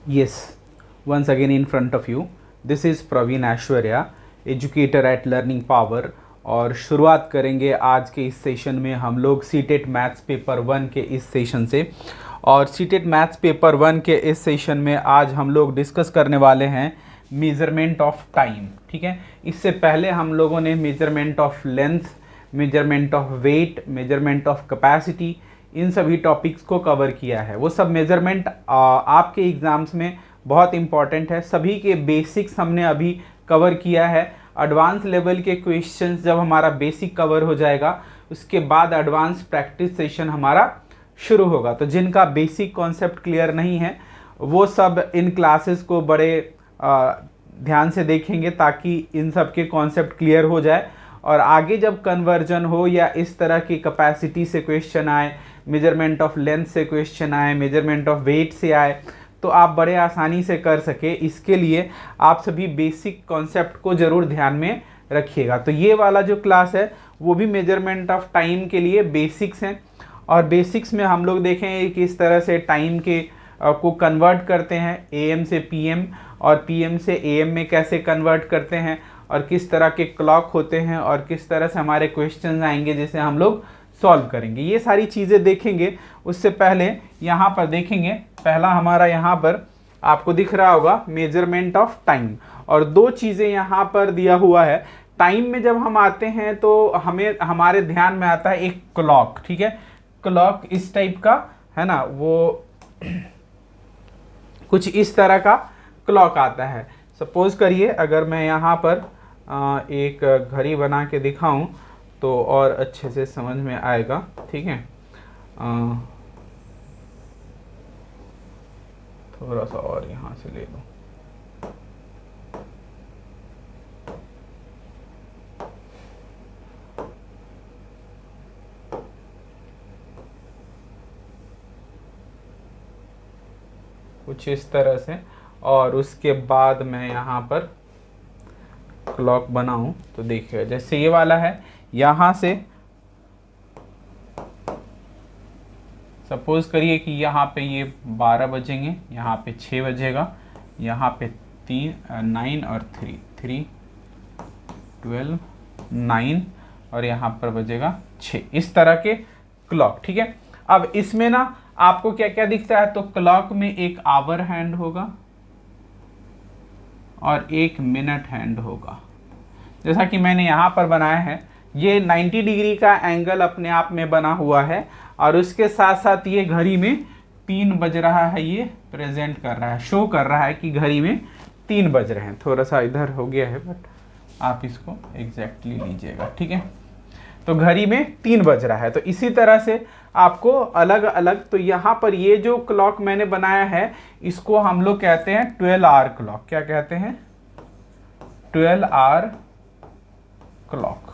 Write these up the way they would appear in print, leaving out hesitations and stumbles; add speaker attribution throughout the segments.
Speaker 1: Yes, once again in front of you. This is Praveen Aishwarya, educator at learning power. और शुरुआत करेंगे आज के इस सेशन में हम लोग सीटेट मैथ्स पेपर 1 के इस सेशन से। और सीटेट मैथ्स पेपर 1 के इस सेशन में आज हम लोग डिस्कस करने वाले हैं मेजरमेंट ऑफ टाइम। ठीक है, इससे पहले हम लोगों ने measurement of length, measurement of weight, measurement of capacity, इन सभी टॉपिक्स को कवर किया है। वो सब मेजरमेंट आपके एग्ज़ाम्स में बहुत इंपॉर्टेंट है। सभी के बेसिक्स हमने अभी कवर किया है। एडवांस लेवल के क्वेश्चंस जब हमारा बेसिक कवर हो जाएगा, उसके बाद एडवांस प्रैक्टिस सेशन हमारा शुरू होगा। तो जिनका बेसिक कॉन्सेप्ट क्लियर नहीं है वो सब इन क्लासेस को बड़े ध्यान से देखेंगे ताकि इन सब के कॉन्सेप्ट क्लियर हो जाए। और आगे जब कन्वर्जन हो या इस तरह की कैपेसिटी से क्वेश्चन आए, मेजरमेंट ऑफ लेंथ से क्वेश्चन आए, मेजरमेंट ऑफ वेट से आए, तो आप बड़े आसानी से कर सके। इसके लिए आप सभी बेसिक कॉन्सेप्ट को ज़रूर ध्यान में रखिएगा। तो ये वाला जो क्लास है वो भी मेजरमेंट ऑफ टाइम के लिए बेसिक्स हैं। और बेसिक्स में हम लोग देखेंगे कि किस तरह से टाइम के को कन्वर्ट करते हैं AM से PM, और PM से AM में कैसे कन्वर्ट करते हैं, और किस तरह के क्लॉक होते हैं, और किस तरह से हमारे क्वेश्चंस आएंगे जिसे हम लोग सॉल्व करेंगे। ये सारी चीज़ें देखेंगे। उससे पहले यहाँ पर देखेंगे, पहला हमारा यहाँ पर आपको दिख रहा होगा मेजरमेंट ऑफ टाइम। और दो चीज़ें यहाँ पर दिया हुआ है। टाइम में जब हम आते हैं तो हमें हमारे ध्यान में आता है एक क्लॉक। ठीक है, क्लॉक इस टाइप का है ना, वो कुछ इस तरह का क्लॉक आता है। सपोज करिए अगर मैं यहाँ पर एक घड़ी बना के दिखाऊं तो और अच्छे से समझ में आएगा। ठीक है, थोड़ा सा और यहाँ से ले लूं। कुछ इस तरह से, और उसके बाद मैं यहाँ पर क्लॉक बनाऊं तो देखिए जैसे ये वाला है, यहाँ से सपोज करिए कि यहाँ पे ये 12 बजेंगे, यहाँ पे 6 बजेगा, यहाँ पे 9 और 3 12 9, और यहाँ पर बजेगा 6। इस तरह के क्लॉक। ठीक है, अब इसमें ना आपको क्या क्या दिखता है, तो क्लॉक में एक आवर हैंड होगा और एक मिनट हैंड होगा। जैसा कि मैंने यहाँ पर बनाया है, ये 90 डिग्री का एंगल अपने आप में बना हुआ है, और उसके साथ साथ ये घड़ी में 3 बज रहा है, ये प्रेजेंट कर रहा है, शो कर रहा है कि घड़ी में 3 बज रहे हैं। थोड़ा सा इधर हो गया है, बट आप इसको एग्जैक्टली लीजिएगा। ठीक है, तो घड़ी में 3 बज रहा है। तो इसी तरह से आपको अलग अलग, तो यहाँ पर ये जो क्लॉक मैंने बनाया है इसको हम लोग कहते हैं 12 आवर क्लॉक। क्या कहते हैं? 12 आवर क्लॉक।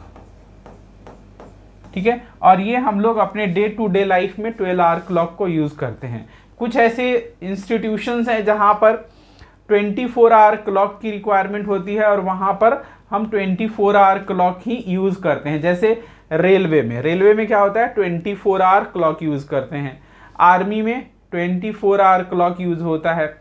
Speaker 1: ठीक है, और ये हम लोग अपने डे टू डे लाइफ में 12 आवर क्लॉक को यूज करते हैं। कुछ ऐसे इंस्टीट्यूशंस हैं जहां पर 24 आवर क्लॉक की रिक्वायरमेंट होती है, और वहां पर हम 24 आवर क्लॉक ही यूज करते हैं। जैसे रेलवे में क्या होता है, 24 आवर क्लॉक यूज करते हैं। आर्मी में 24 आवर क्लॉक यूज होता है।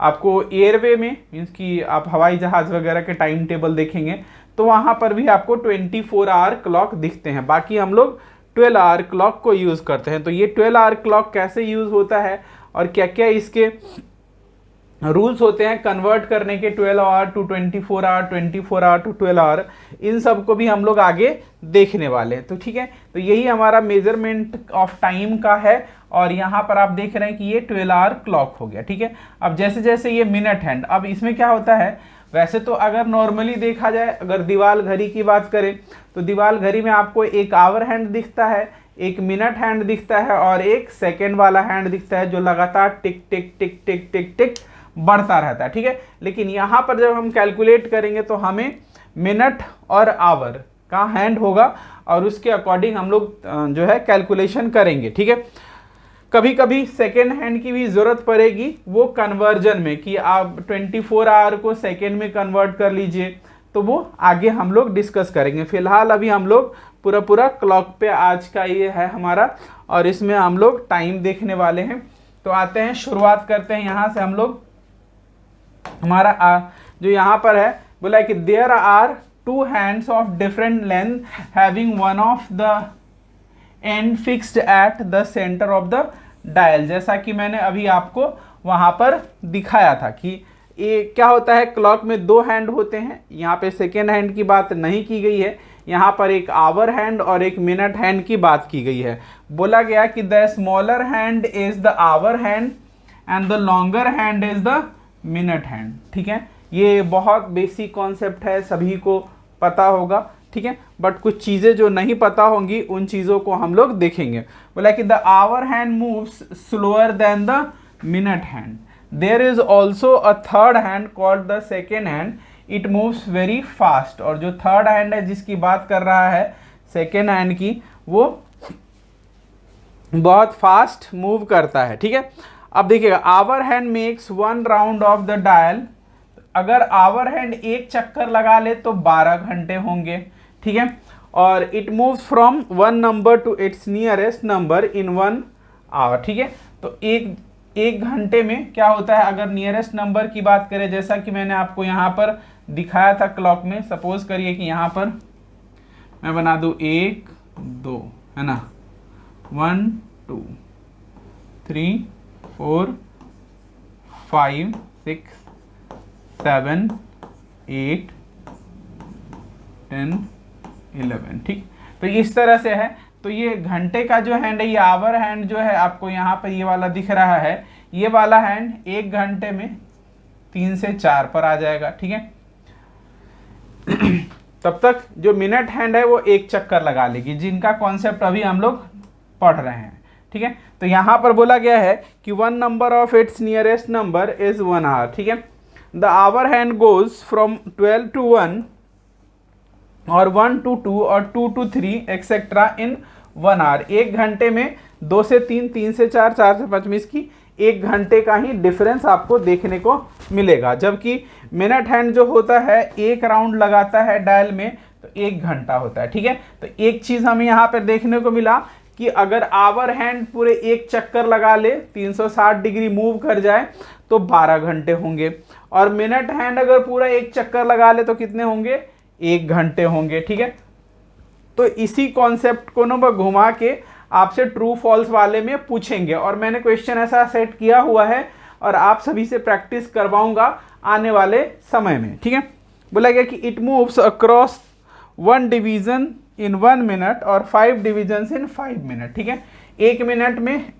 Speaker 1: आपको एयरवे में, मीन्स कि आप हवाई जहाज वगैरह के टाइम टेबल देखेंगे तो वहां पर भी आपको 24 आवर क्लॉक दिखते हैं। बाकी हम लोग 12 आवर क्लॉक को यूज करते हैं। तो ये 12 आवर क्लॉक कैसे यूज होता है और क्या क्या इसके रूल्स होते हैं कन्वर्ट करने के 12 hour to 24 hour, 24 hour to 12 hour, इन सब को भी हम लोग आगे देखने वाले हैं। तो ठीक है, तो यही हमारा मेजरमेंट ऑफ टाइम का है। और यहाँ पर आप देख रहे हैं कि ये 12 आवर क्लॉक हो गया। ठीक है, अब जैसे जैसे ये मिनट हैंड, अब इसमें क्या होता है, वैसे तो अगर नॉर्मली देखा जाए, अगर दीवाल घड़ी की बात करें तो दीवाल घड़ी में आपको एक आवर हैंड दिखता है, एक मिनट हैंड दिखता है, और एक सेकेंड वाला हैंड दिखता है जो लगातार टिक टिक टिक टिक टिक टिक बढ़ता रहता है। ठीक है, लेकिन यहाँ पर जब हम कैलकुलेट करेंगे तो हमें मिनट और आवर का हैंड होगा, और उसके अकॉर्डिंग हम लोग जो है कैलकुलेशन करेंगे। ठीक है, कभी कभी सेकेंड हैंड की भी जरूरत पड़ेगी वो कन्वर्जन में, कि आप 24 आवर को सेकेंड में कन्वर्ट कर लीजिए, तो वो आगे हम लोग डिस्कस करेंगे। फिलहाल अभी हम लोग पूरा क्लॉक पे आज का ये है हमारा, और इसमें हम लोग टाइम देखने वाले हैं। तो आते हैं, शुरुआत करते हैं यहाँ से हम लोग हमारा जो यहाँ पर है बोला कि there are two hands of different length having one of the end fixed at the centre of the dial. जैसा कि मैंने अभी आपको वहाँ पर दिखाया था कि ये क्या होता है, क्लॉक में दो हैंड होते हैं। यहाँ पे सेकेंड हैंड की बात नहीं की गई है, यहाँ पर एक आवर हैंड और एक मिनट हैंड की बात की गई है। बोला गया कि the smaller hand is the hour hand and the longer hand is the minute hand. ठीक है, ये बहुत बेसिक कॉन्सेप्ट है, सभी को पता होगा। ठीक है, बट कुछ चीज़ें जो नहीं पता होंगी उन चीज़ों को हम लोग देखेंगे। बोला कि the hour hand moves slower than the minute hand. There is also a third hand called the second hand, it moves very fast. और जो थर्ड हैंड है जिसकी बात कर रहा है सेकेंड हैंड की, वो बहुत फास्ट मूव करता है। ठीक है, अब देखिएगा, hour hand makes one round of the dial. अगर आवर हैंड एक चक्कर लगा ले तो 12 घंटे होंगे। ठीक है, और it moves from one number to its nearest number in 1 hour. ठीक है, तो एक घंटे में क्या होता है, अगर नियरेस्ट नंबर की बात करें, जैसा कि मैंने आपको यहाँ पर दिखाया था क्लॉक में, सपोज करिए कि यहाँ पर मैं बना दूँ 1 2, है ना, 1 2 3 4 5 6 7 8 10 11। ठीक, तो इस तरह से है। तो ये घंटे का जो हैंड है, ये आवर हैंड जो है आपको यहाँ पर ये वाला दिख रहा है, ये वाला हैंड एक घंटे में 3 से 4 पर आ जाएगा। ठीक है, तब तक जो मिनट हैंड है वो एक चक्कर लगा लेगी, जिनका कॉन्सेप्ट अभी हम लोग पढ़ रहे हैं। ठीक है, तो यहाँ पर बोला गया है कि one number of its nearest number is 1 hour. ठीक है, the hour hand goes from 12 to 1 और 1 to 2 और 2 to 3 एक्सेट्रा इन 1 आवर। एक घंटे में 2 से 3, 3 से 4, 4 से 5 में इसकी एक घंटे का ही डिफरेंस आपको देखने को मिलेगा। जबकि मिनट हैंड जो होता है एक राउंड लगाता है डायल में तो 1 घंटा होता है। ठीक है, तो एक चीज़ हमें यहाँ पर देखने को मिला कि अगर आवर हैंड पूरे एक चक्कर लगा ले, 360 डिग्री मूव कर जाए तो 12 घंटे होंगे, और मिनट हैंड अगर पूरा एक चक्कर लगा ले तो कितने होंगे, 1 घंटे होंगे। ठीक है, तो इसी कॉन्सेप्ट को ना घुमा के आपसे ट्रू फॉल्स वाले में पूछेंगे, और मैंने क्वेश्चन ऐसा सेट किया हुआ है और आप सभी से प्रैक्टिस करवाऊंगा आने वाले समय में। ठीक है, बोला गया कि it moves across 1 division in 1 minute और 5 डिविजन्स इन 5 मिनट। ठीक है, 1 मिनट में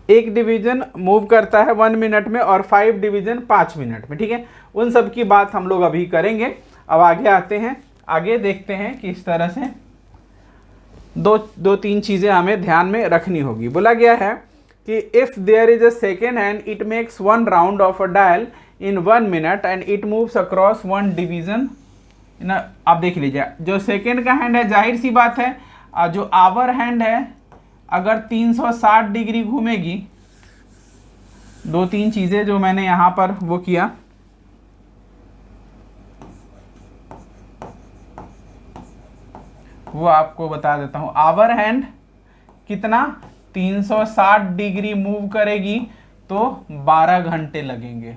Speaker 1: एक डिवीजन मूव करता है 1 मिनट में और 5 डिवीजन 5 मिनट में। ठीक है, उन सब की बात हम लोग अभी करेंगे। अब आगे आते हैं, आगे देखते हैं कि इस तरह से दो तीन चीज़ें हमें ध्यान में रखनी होगी। बोला गया है कि if there is a second hand it makes 1 round of a dial in 1 minute and it moves across 1 division. आप देख लीजिए, जो सेकेंड का हैंड है जाहिर सी बात है, जो आवर हैंड है अगर 360 डिग्री घूमेगी, 2-3 चीज़ें जो मैंने यहाँ पर वो किया, वो आपको बता देता हूँ। आवर हैंड कितना 360 डिग्री मूव करेगी तो 12 घंटे लगेंगे।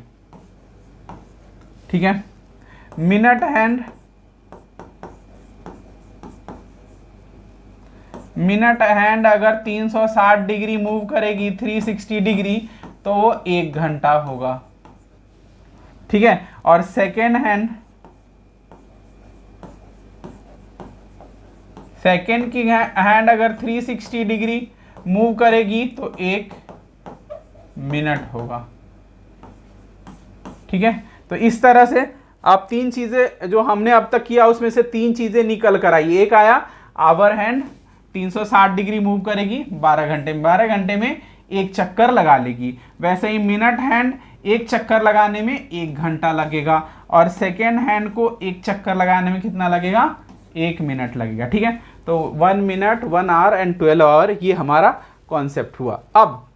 Speaker 1: ठीक है, मिनट हैंड अगर 360 डिग्री मूव करेगी 360 डिग्री तो वो 1 घंटा होगा। ठीक है, और सेकेंड की हैंड अगर 360 डिग्री मूव करेगी तो 1 मिनट होगा। ठीक है, तो इस तरह से आप 3 चीज़ें जो हमने अब तक किया उसमें से 3 चीज़ें निकल कर आई। एक आया आवर हैंड 360 डिग्री मूव करेगी 12 घंटे में, 12 घंटे में 1 चक्कर लगा लेगी। वैसे ही मिनट हैंड 1 चक्कर लगाने में 1 घंटा लगेगा, और सेकेंड हैंड को 1 चक्कर लगाने में कितना लगेगा, 1 मिनट लगेगा। ठीक है, तो 1 मिनट 1 आवर एंड 12 आवर, ये हमारा कॉन्सेप्ट हुआ। अब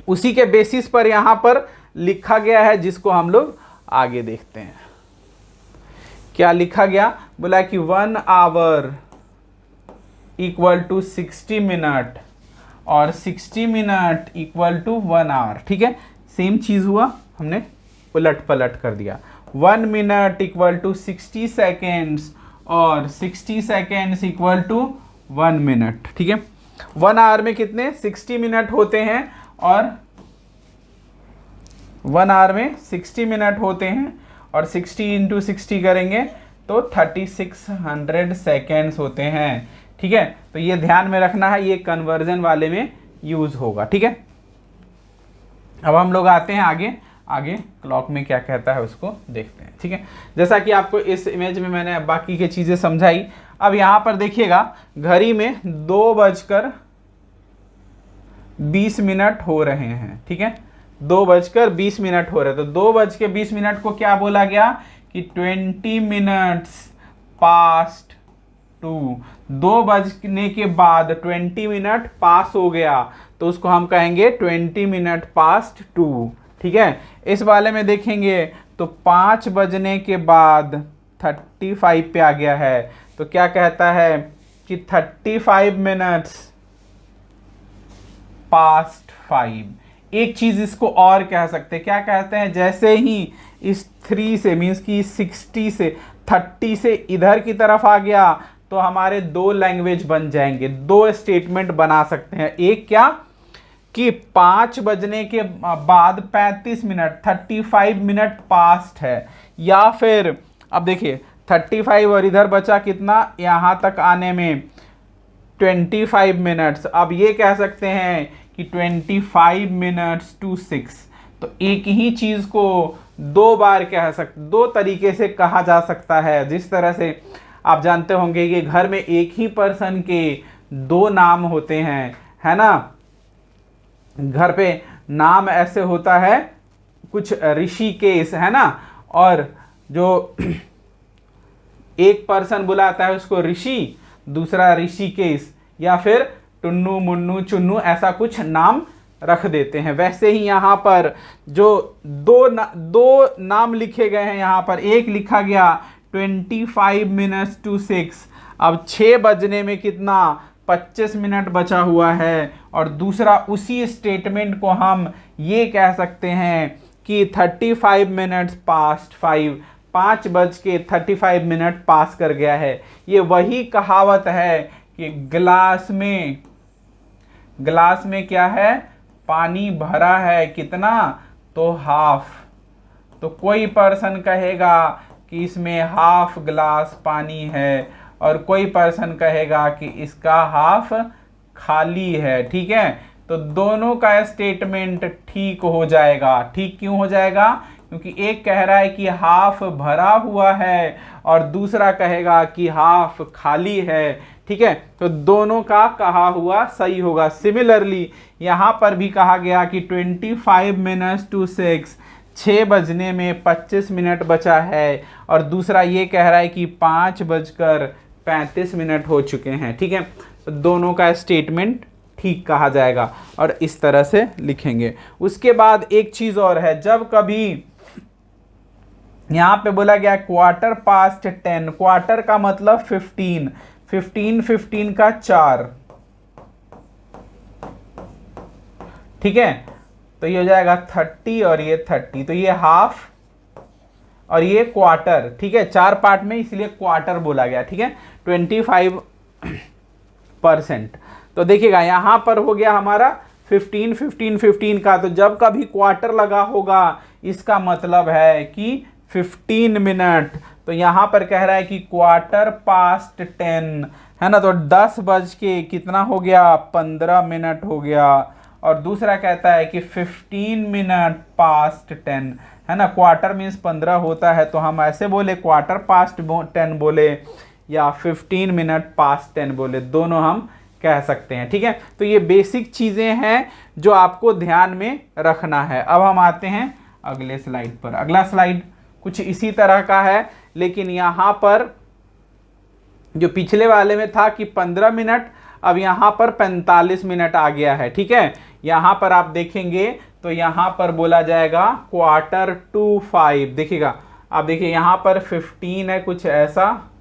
Speaker 1: उसी के बेसिस पर यहाँ पर लिखा गया है, जिसको हम लोग आगे देखते हैं। क्या लिखा गया, बोला कि 1 आवर इक्वल टू 60 मिनट और 60 मिनट इक्वल टू 1 आवर। ठीक है, सेम चीज़ हुआ, हमने उलट पलट कर दिया। 1 मिनट इक्वल टू 60 सेकेंड्स और 60 सेकेंड्स इक्वल टू 1 मिनट। ठीक है, 1 आवर में कितने 60 मिनट होते हैं और 1 आवर में 60 मिनट होते हैं और 60 इंटू 60 करेंगे तो 3600 सेकेंड्स होते हैं। ठीक है, तो ये ध्यान में रखना है, ये कन्वर्जन वाले में यूज होगा। ठीक है, अब हम लोग आते हैं आगे। आगे क्लॉक में क्या कहता है उसको देखते हैं। ठीक है, जैसा कि आपको इस इमेज में मैंने बाकी की चीज़ें समझाई, अब यहाँ पर देखिएगा घड़ी में 2:20 हो रहे हैं। ठीक है, 2:20 हो रहे हैं, तो 2:20 को क्या बोला गया कि 20 मिनट्स पास्ट 2। 2 बजने के बाद 20 मिनट पास हो गया तो उसको हम कहेंगे 20 मिनट पास्ट 2। ठीक है, इस वाले में देखेंगे तो 5 बजने के बाद 35 पे आ गया है, तो क्या कहता है कि 35 मिनट्स पास्ट 5। एक चीज इसको और कह सकते हैं, क्या कहते हैं, जैसे ही इस 3 से मीन्स कि 60 से 30 से इधर की तरफ आ गया तो हमारे 2 लैंग्वेज बन जाएंगे, 2 स्टेटमेंट बना सकते हैं। एक क्या कि 5 बजने के बाद 35 मिनट 35 मिनट पास्ट है, या फिर अब देखिए 35 और इधर बचा कितना, यहाँ तक आने में 25 मिनट्स। अब ये कह सकते हैं कि 25 मिनट्स टू 6। तो एक ही चीज़ को 2 बार कह सकते, 2 तरीके से कहा जा सकता है। जिस तरह से आप जानते होंगे कि घर में एक ही पर्सन के 2 नाम होते हैं, है ना। घर पे नाम ऐसे होता है कुछ ऋषिकेश, है ना, और जो एक पर्सन बुलाता है उसको ऋषि, दूसरा ऋषिकेश, या फिर टुन्नू मुन्नू चुन्नू, ऐसा कुछ नाम रख देते हैं। वैसे ही यहाँ पर जो 2 नाम लिखे गए हैं, यहाँ पर एक लिखा गया 25 मिनट्स टू 6। अब 6 बजने में कितना 25 मिनट बचा हुआ है, और दूसरा उसी स्टेटमेंट को हम ये कह सकते हैं कि 35 मिनट्स पास्ट 5। 5:35 मिनट पास कर गया है। ये वही कहावत है कि गिलास में क्या है, पानी भरा है कितना, तो हाफ। तो कोई पर्सन कहेगा कि इसमें हाफ गिलास पानी है और कोई पर्सन कहेगा कि इसका हाफ खाली है। ठीक है, तो दोनों का स्टेटमेंट ठीक हो जाएगा। ठीक क्यों हो जाएगा, क्योंकि एक कह रहा है कि हाफ भरा हुआ है और दूसरा कहेगा कि हाफ खाली है। ठीक है, तो दोनों का कहा हुआ सही होगा। सिमिलरली यहाँ पर भी कहा गया कि 25 मिनट्स टू 6, 6 बजने में 25 मिनट बचा है, और दूसरा ये कह रहा है कि 5:35 मिनट हो चुके हैं। ठीक है, तो दोनों का स्टेटमेंट ठीक कहा जाएगा और इस तरह से लिखेंगे। उसके बाद एक चीज़ और है, जब कभी यहाँ पे बोला गया 10:15, क्वार्टर का मतलब 15, 15 का 4। ठीक है, तो ये हो जाएगा 30 और ये 30, तो ये हाफ और ये क्वार्टर। ठीक है, 4 पार्ट में इसलिए क्वार्टर बोला गया। ठीक है, 25%। तो देखिएगा यहाँ पर हो गया हमारा 15 का, तो जब कभी क्वार्टर लगा होगा इसका मतलब है कि 15 मिनट। तो यहाँ पर कह रहा है कि 10:15, है ना, तो 10 बज के कितना हो गया, 15 मिनट हो गया। और दूसरा कहता है कि 15 मिनट पास्ट 10, है ना, क्वार्टर मीन्स 15 होता है, तो हम ऐसे बोले 10:15 बोले या 15 मिनट पास्ट 10 बोले, दोनों हम कह सकते हैं। ठीक है, तो ये बेसिक चीज़ें हैं जो आपको ध्यान में रखना है। अब हम आते हैं अगले स्लाइड पर। अगला स्लाइड कुछ इसी तरह का है, लेकिन यहाँ पर जो पिछले वाले में था कि 15 मिनट, अब यहाँ पर 45 मिनट आ गया है। ठीक है, यहाँ पर आप देखेंगे तो यहाँ पर बोला जाएगा 4:45। देखिएगा, आप देखिए यहाँ पर 15 है कुछ ऐसा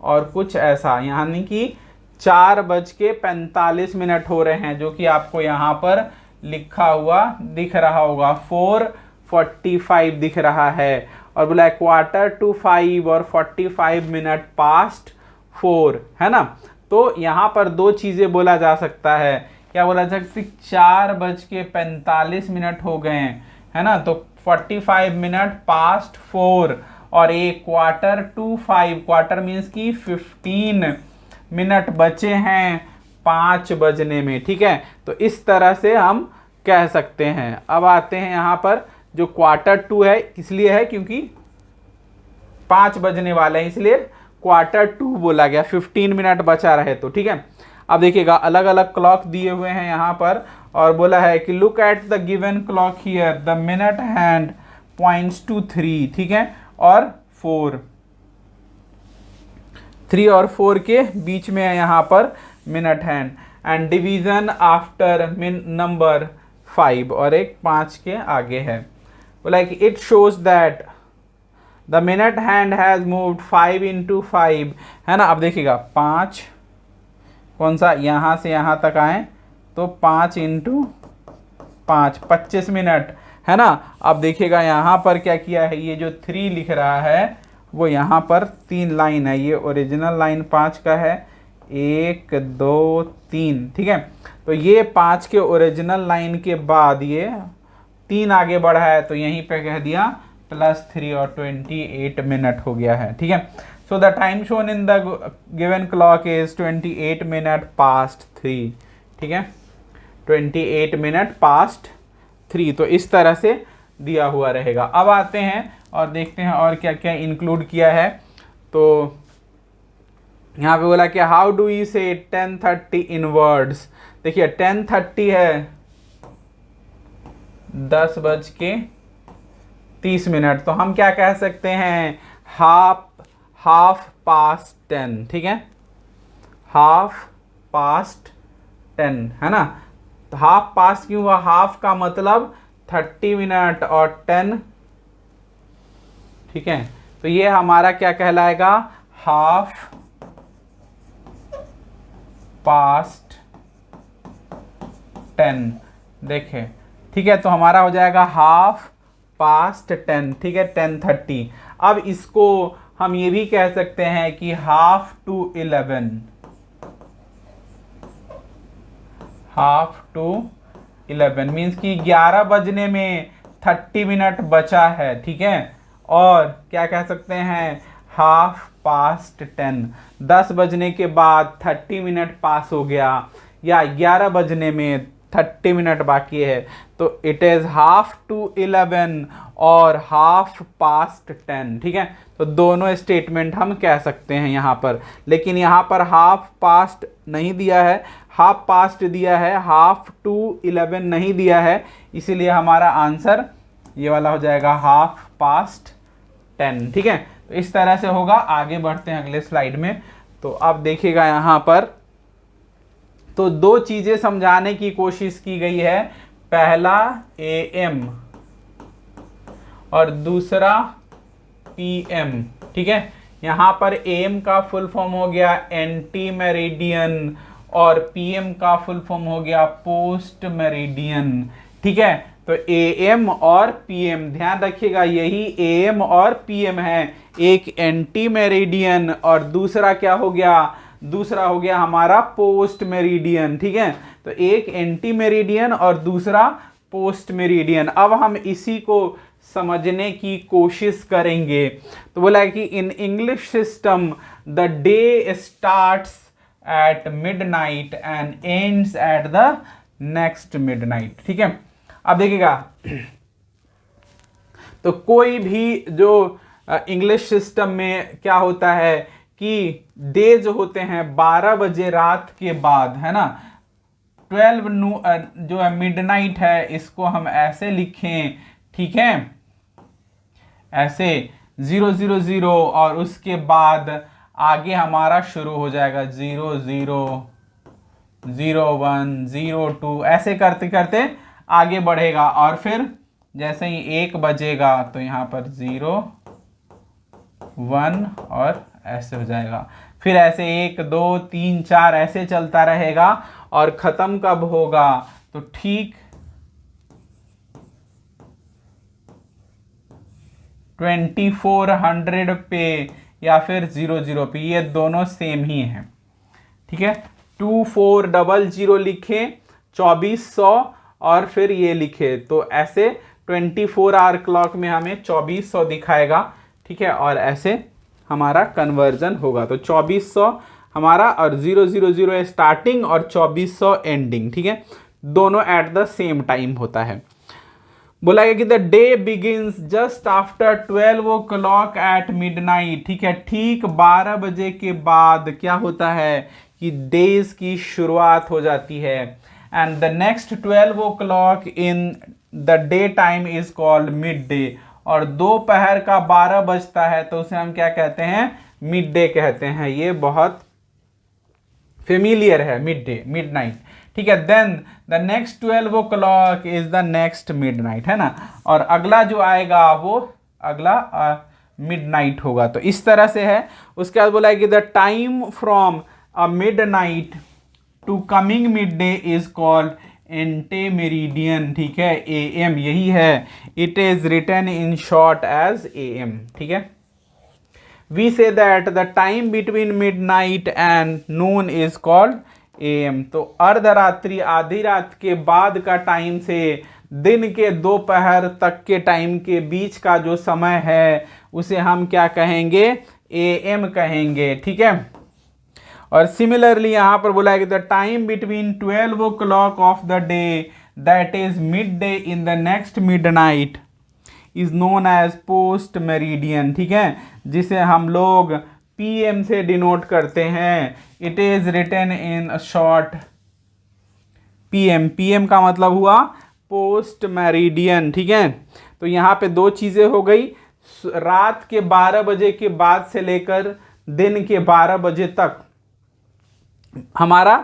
Speaker 1: और कुछ ऐसा, यानी कि 4:45 हो रहे हैं, जो कि आपको यहाँ पर लिखा हुआ दिख रहा होगा, 4:45 दिख रहा है। और बोला है 4:45 और 45 मिनट पास्ट 4, है ना। तो यहाँ पर दो चीज़ें बोला जा सकता है। क्या बोला जा सकता है? 4:45 हो गए हैं, है ना। तो 45 मिनट पास्ट 4 और एक 4:45, क्वार्टर मीन्स की 15 मिनट बचे हैं 5 बजने में, ठीक है। तो इस तरह से हम कह सकते हैं। अब आते हैं यहाँ पर, जो 4:45 है इसलिए है क्योंकि 5 बजने वाले हैं, इसलिए 4:45 बोला गया, 15 मिनट बचा रहे तो, ठीक है। अब देखिएगा अलग अलग क्लॉक दिए हुए हैं यहाँ पर, और बोला है कि look at the given clock here, the minute hand points to 3, ठीक है, और 4, 3 और 4 के बीच में है यहाँ पर minute hand, and division after number 5, और एक 5 के आगे है। बोला है कि it shows that the minute hand has moved 5 into 5, है ना। अब देखिएगा 5 कौन सा, यहाँ से यहाँ तक आए तो 5 into 5, 25 मिनट, है ना। अब देखिएगा यहाँ पर क्या किया है, ये जो 3 लिख रहा है वो यहाँ पर 3 लाइन है, ये ओरिजिनल लाइन 5 का है, 1 2 3, ठीक है। तो ये 5 के ओरिजिनल लाइन के बाद ये 3 आगे बढ़ा है, तो यहीं पे कह दिया +3 और 28 मिनट हो गया है, ठीक है। So the time shown in the given clock is 28 minute past 3, ठीक है, 28 मिनट पास्ट 3। तो इस तरह से दिया हुआ रहेगा। अब आते हैं और देखते हैं और क्या क्या इंक्लूड किया है। तो यहाँ पे बोला कि हाउ डू यू से 10:30 इन वर्ड्स। देखिए 10:30 है 10:30, तो हम क्या कह सकते हैं, हाफ पास्ट 10, ठीक है, हाफ पास्ट 10, है ना। तो हाफ पास्ट क्यों हुआ, हाफ का मतलब 30 मिनट और 10, ठीक है। तो ये हमारा क्या कहलाएगा, हाफ पास्ट 10, देखे, ठीक है। तो हमारा हो जाएगा हाफ पास्ट 10, ठीक है, 10:30। अब इसको हम ये भी कह सकते हैं कि half to 11, half to 11 means कि 11 बजने में 30 मिनट बचा है, ठीक है। और क्या कह सकते हैं, हाफ पास्ट 10, 10 बजने के बाद 30 मिनट पास हो गया, या 11 बजने में 30 मिनट बाकी है, तो इट इज़ हाफ टू 11 और हाफ पास्ट 10, ठीक है। तो दोनों स्टेटमेंट हम कह सकते हैं यहाँ पर, लेकिन यहाँ पर हाफ पास्ट नहीं दिया है, हाफ पास्ट दिया है, हाफ टू 11 नहीं दिया है, इसीलिए हमारा आंसर ये वाला हो जाएगा हाफ पास्ट 10, ठीक है। तो इस तरह से होगा। आगे बढ़ते हैं अगले स्लाइड में। तो अब देखिएगा यहाँ पर, तो दो चीजें समझाने की कोशिश की गई है, पहला AM और दूसरा PM, ठीक है। यहाँ पर AM का फुल फॉर्म हो गया एंटी मेरिडियन और PM का फुल फॉर्म हो गया पोस्ट मेरिडियन, ठीक है। तो AM और PM ध्यान रखिएगा, यही AM और PM है, एक एंटी मेरिडियन और दूसरा क्या हो गया, दूसरा हो गया हमारा पोस्ट मेरिडियन, ठीक है। तो एक एंटी मेरिडियन और दूसरा पोस्ट मेरिडियन। अब हम इसी को समझने की कोशिश करेंगे। तो बोला है कि in English system the day starts at midnight and ends at the next midnight, ठीक है। अब देखिएगा, तो कोई भी जो इंग्लिश सिस्टम में क्या होता है कि डे जो होते हैं 12 बजे रात के बाद, है ना, 12 जो है मिडनाइट है, इसको हम ऐसे लिखें, ठीक है, ऐसे 000 और उसके बाद आगे हमारा शुरू हो जाएगा 00, 01, 02, ऐसे करते करते आगे बढ़ेगा। और फिर जैसे ही 1 बजेगा तो यहाँ पर 0, 1 और ऐसे हो जाएगा। फिर ऐसे 1, 2, 3, 4 ऐसे चलता रहेगा और ख़त्म कब होगा, तो ठीक 2400 पे या फिर 00 पे, ये दोनों सेम ही हैं। ठीक है, 2400 लिखे, 2400 और फिर ये लिखे, तो ऐसे 24 आवर क्लॉक में हमें 2400 दिखाएगा। ठीक है, और ऐसे हमारा कन्वर्जन होगा। तो 2400 हमारा और 000 स्टार्टिंग और 2400 एंडिंग। ठीक है, दोनों एट द सेम टाइम होता है। बोला गया कि the day begins just after 12 o'clock at midnight. ठीक है, ठीक 12 बजे के बाद क्या होता है कि डेज की शुरुआत हो जाती है। And the next 12 o'clock in the day time is called mid day. और दोपहर का 12 बजता है तो उसे हम क्या कहते हैं, मिड डे कहते हैं। ये बहुत फेमिलियर है, मिड डे, मिडनाइट। ठीक है, then the next 12 o'clock is the next midnight, है ना। और अगला जो आएगा वो अगला मिडनाइट होगा। तो इस तरह से है। उसके बाद बोला है कि the time from a midnight to coming midday is called antemeridian. ठीक है, AM यही है। It is written in short as AM। ठीक है, we say that the time between midnight and noon is called AM। तो अर्धरात्रि, आधी रात के बाद का टाइम से दिन के दोपहर तक के टाइम के बीच का जो समय है उसे हम क्या कहेंगे, AM कहेंगे। ठीक है, और सिमिलरली यहाँ पर बोला है कि the time between 12 o'clock of the day that is midday in the next midnight is known as post meridian. ठीक है, जिसे हम लोग PM से डिनोट करते हैं। It is written in short PM। PM का मतलब हुआ पोस्ट मेरिडियन। ठीक है, तो यहाँ पे दो चीज़ें हो गई, रात के 12 बजे के बाद से लेकर दिन के 12 बजे तक हमारा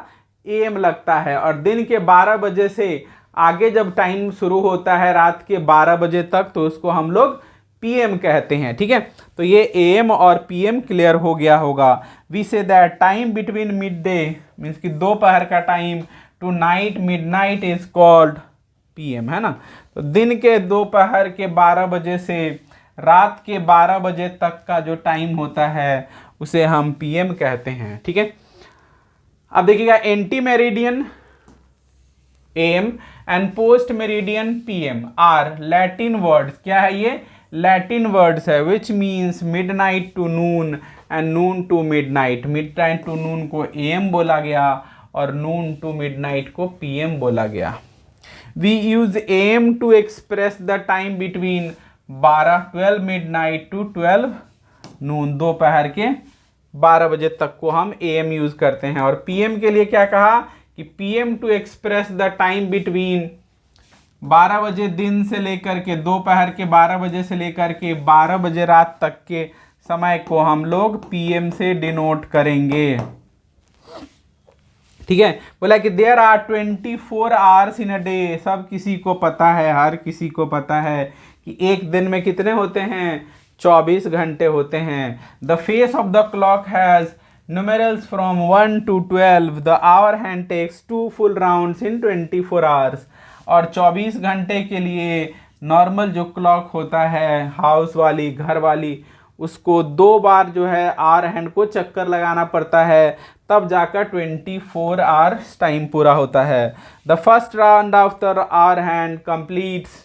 Speaker 1: AM लगता है, और दिन के 12 बजे से आगे जब टाइम शुरू होता है रात के 12 बजे तक तो उसको हम लोग PM कहते हैं। ठीक है, तो ये AM और PM क्लियर हो गया होगा। We say that time between midday means कि दोपहर का time to night midnight is called PM, है ना। तो दिन के दोपहर के 12 बजे से रात के 12 बजे तक का जो टाइम होता है उसे हम PM कहते हैं। ठीक है, अब देखिएगा ante meridian AM and post meridian PM are Latin words. क्या है ये, लैटिन वर्ड्स है, which means midnight to noon and noon to midnight. Midnight to noon को AM बोला गया और नून टू मिडनाइट को PM बोला गया। We use AM to express the time between 12 midnight to 12 noon. दोपहर के 12 बजे तक को हम AM यूज करते हैं। और PM के लिए क्या कहा कि PM to express the time between 12 बजे दिन से लेकर के दोपहर के 12 बजे से लेकर के 12 बजे रात तक के समय को हम लोग PM से डिनोट करेंगे। ठीक है, बोला कि there are 24 hours in a day. सब किसी को पता है, हर किसी को पता है कि एक दिन में कितने होते हैं, 24 घंटे होते हैं। The face of the clock has numerals from 1 to 12। the hour hand takes 2 full rounds in 24 hours। और 24 घंटे के लिए नॉर्मल जो क्लॉक होता है हाउस वाली, घर वाली, उसको 2 बार जो है आवर हैंड को चक्कर लगाना पड़ता है, तब जाकर 24 आवर्स टाइम पूरा होता है। The first round of the hour hand completes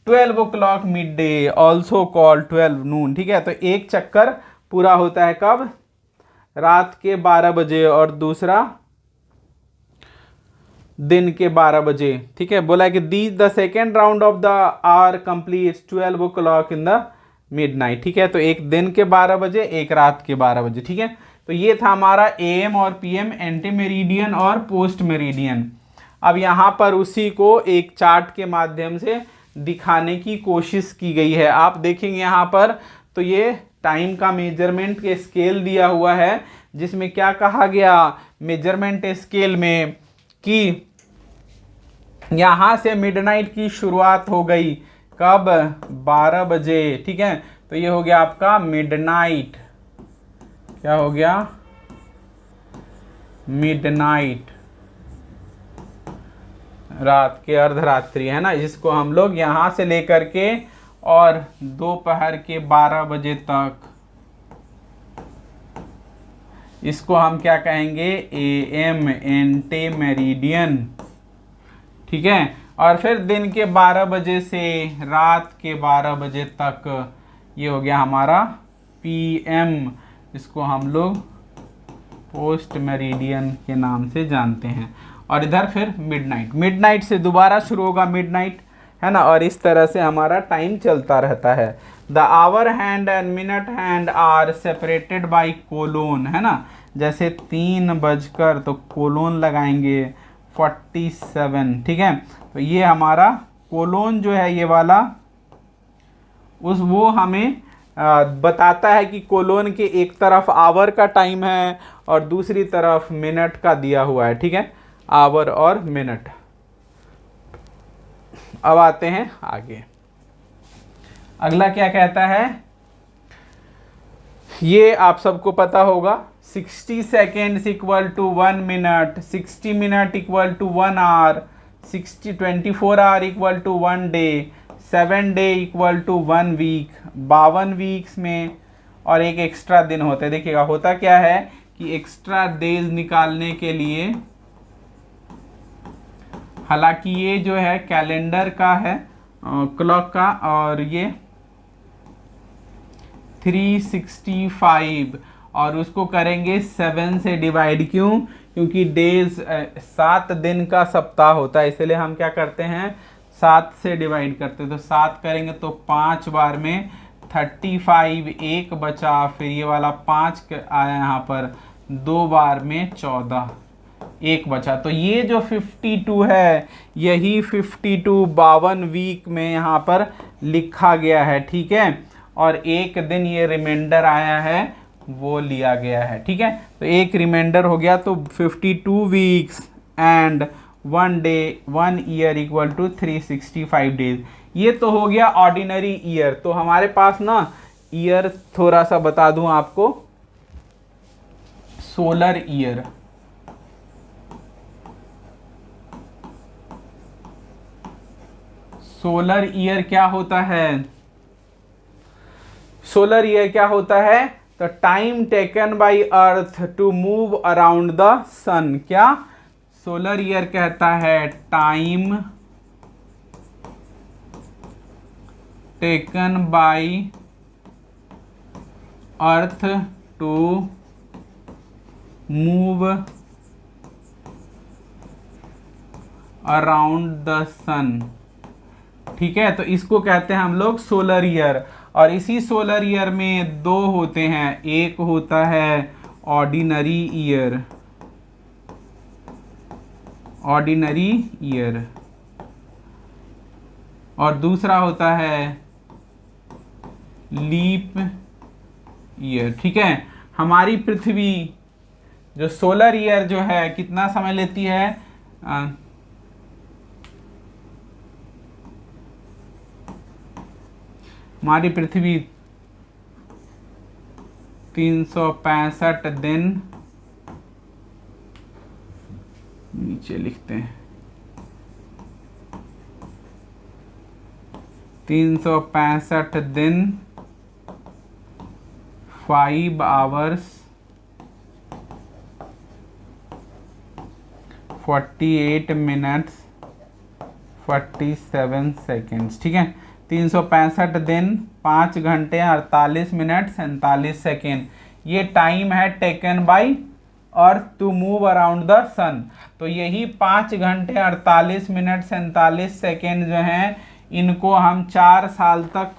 Speaker 1: 12 o'clock midday also called 12 noon. ठीक है, तो एक चक्कर पूरा होता है कब, रात के 12 बजे, और दूसरा दिन के 12 बजे। ठीक है, बोला है कि the second round of the hour completes 12 o'clock in the midnight. ठीक है, तो एक दिन के 12 बजे, एक रात के 12 बजे। ठीक है, तो ये था हमारा AM और PM, एंटी मेरिडियन और पोस्ट मेरिडियन। अब यहाँ पर उसी को एक चार्ट के माध्यम से दिखाने की कोशिश की गई है। आप देखेंगे यहाँ पर तो ये टाइम का मेजरमेंट के स्केल दिया हुआ है, जिसमें क्या कहा गया मेजरमेंट स्केल में कि यहाँ से मिडनाइट की शुरुआत हो गई कब, 12 बजे। ठीक है, तो ये हो गया आपका मिडनाइट। क्या हो गया, मिडनाइट, रात के अर्धरात्रि, है ना, जिसको हम लोग यहाँ से लेकर के और दोपहर के 12 बजे तक इसको हम क्या कहेंगे, AM एंटे मेरिडियन। ठीक है, और फिर दिन के 12 बजे से रात के 12 बजे तक ये हो गया हमारा PM, इसको हम लोग पोस्ट मेरिडियन के नाम से जानते हैं। और इधर फिर मिडनाइट, मिडनाइट से दोबारा शुरू होगा मिडनाइट, है ना, और इस तरह से हमारा टाइम चलता रहता है। The hour hand and minute hand are separated by colon, है ना, जैसे 3 बजकर तो कोलोन लगाएंगे 47। ठीक है, तो ये हमारा कोलोन जो है ये वाला वो हमें बताता है कि कोलोन के एक तरफ आवर का टाइम है और दूसरी तरफ मिनट का दिया हुआ है। ठीक है, आवर और मिनट। अब आते हैं आगे, अगला क्या कहता है, ये आप सबको पता होगा, 60 seconds equal to 1 minute, 60 minute equal to 1 hour, 24 hour equal to 1 day, 7 day equal to 1 week, 52 weeks में और एक एक्स्ट्रा दिन होता है। देखिएगा होता क्या है कि एक्स्ट्रा डेज निकालने के लिए, हालांकि ये जो है कैलेंडर का है, क्लॉक का, और ये 365 और उसको करेंगे 7 से डिवाइड। क्यों? क्योंकि डेज 7 दिन का सप्ताह होता है, इसलिए हम क्या करते हैं 7 से डिवाइड करते हैं। तो 7 करेंगे तो 5 बार में 35, एक बचा, फिर ये वाला 5 आया यहाँ पर, 2 बार में 14, एक बचा। तो ये जो 52 है यही 52 52 वीक में यहाँ पर लिखा गया है। ठीक है, और एक दिन ये रिमाइंडर आया है वो लिया गया है। ठीक है, तो एक रिमाइंडर हो गया, तो 52 weeks and 1 day 1 year equal to 365 days. ये तो हो गया ऑर्डिनरी ईयर। तो हमारे पास ना ईयर थोड़ा सा बता दूं आपको, सोलर ईयर, सोलर ईयर क्या होता है, सोलर ईयर क्या होता है, तो time taken by earth to move around the sun. क्या सोलर ईयर कहता है, time taken by earth to move around the sun. ठीक है, तो इसको कहते हैं हम लोग सोलर ईयर। और इसी सोलर ईयर में 2 होते हैं, एक होता है ऑर्डिनरी ईयर, ऑर्डिनरी ईयर, और दूसरा होता है लीप ईयर। ठीक है, हमारी पृथ्वी जो सोलर ईयर जो है कितना समय लेती है, हमारी पृथ्वी 365 दिन, नीचे लिखते हैं 365 दिन, 5 आवर्स 48 मिनट्स 47 सेकेंड्स। ठीक है, 365 दिन, 5 घंटे 48 मिनट 47 सेकेंड, ये टाइम है taken by earth to move around the sun. तो यही 5 घंटे 48 मिनट 47 सेकेंड जो हैं, इनको हम 4 साल तक,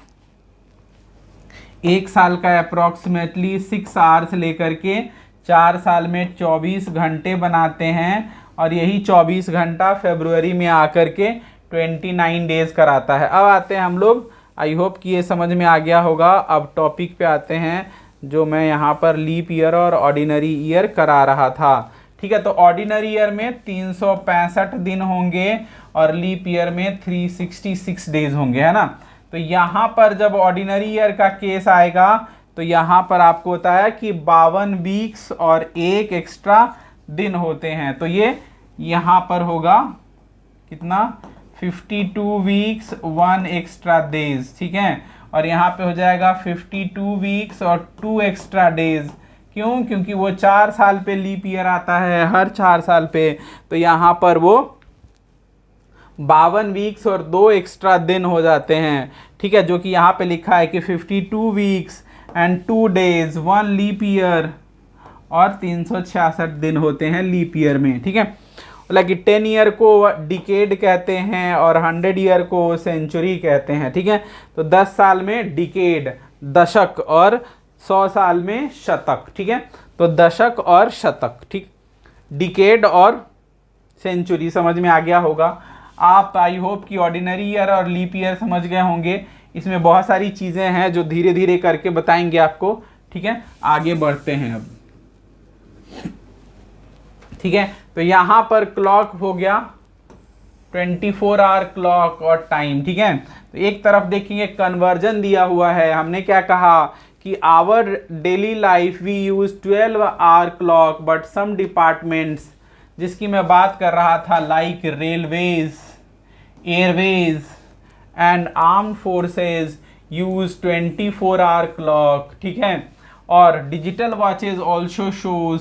Speaker 1: 1 साल का अप्रॉक्सीमेटली 6 आवर्स लेकर के 4 साल में 24 घंटे बनाते हैं, और यही 24 घंटा फरवरी में आकर के 29 डेज कराता है। अब आते हैं हम लोग, आई होप कि ये समझ में आ गया होगा। अब टॉपिक पे आते हैं जो मैं यहाँ पर लीप ईयर और ऑर्डिनरी ईयर करा रहा था। ठीक है, तो ऑर्डिनरी ईयर में 365 दिन होंगे और लीप ईयर में 366 डेज होंगे, है ना। तो यहाँ पर जब ऑर्डिनरी ईयर का केस आएगा तो यहाँ पर आपको होता है कि 52 वीक्स और एक एक्स्ट्रा दिन होते हैं। तो ये यहाँ पर होगा कितना, 52 वीक्स 1 एक्स्ट्रा डेज, ठीक है। और यहाँ पे हो जाएगा 52 वीक्स और 2 एक्स्ट्रा डेज। क्यों? क्योंकि वो 4 साल पे लीप ईयर आता है, हर 4 साल पे, तो यहाँ पर वो 52 वीक्स और 2 एक्स्ट्रा दिन हो जाते हैं, ठीक है। जो कि यहाँ पे लिखा है कि 52 weeks and 2 days 1 leap year, और 366 दिन होते हैं लीप ईयर में, ठीक है। मतलब कि 10 ईयर को डिकेड कहते हैं और 100 ईयर को सेंचुरी कहते हैं, ठीक है। तो 10 साल में डिकेड दशक और 100 साल में शतक, ठीक है। तो दशक और शतक, ठीक, डिकेड और सेंचुरी समझ में आ गया होगा। आप आई होप कि ऑर्डिनरी ईयर और लीप ईयर समझ गए होंगे। इसमें बहुत सारी चीज़ें हैं जो धीरे धीरे करके बताएंगे आपको, ठीक है। आगे बढ़ते हैं अब, ठीक है। तो यहाँ पर क्लॉक हो गया 24 आवर क्लॉक और टाइम, ठीक है। तो एक तरफ देखिए कन्वर्जन दिया हुआ है। हमने क्या कहा कि our daily life we use 12 hour clock but some departments, जिसकी मैं बात कर रहा था, like railways, airways and armed forces use 24 hour clock, ठीक है। और digital watches also shows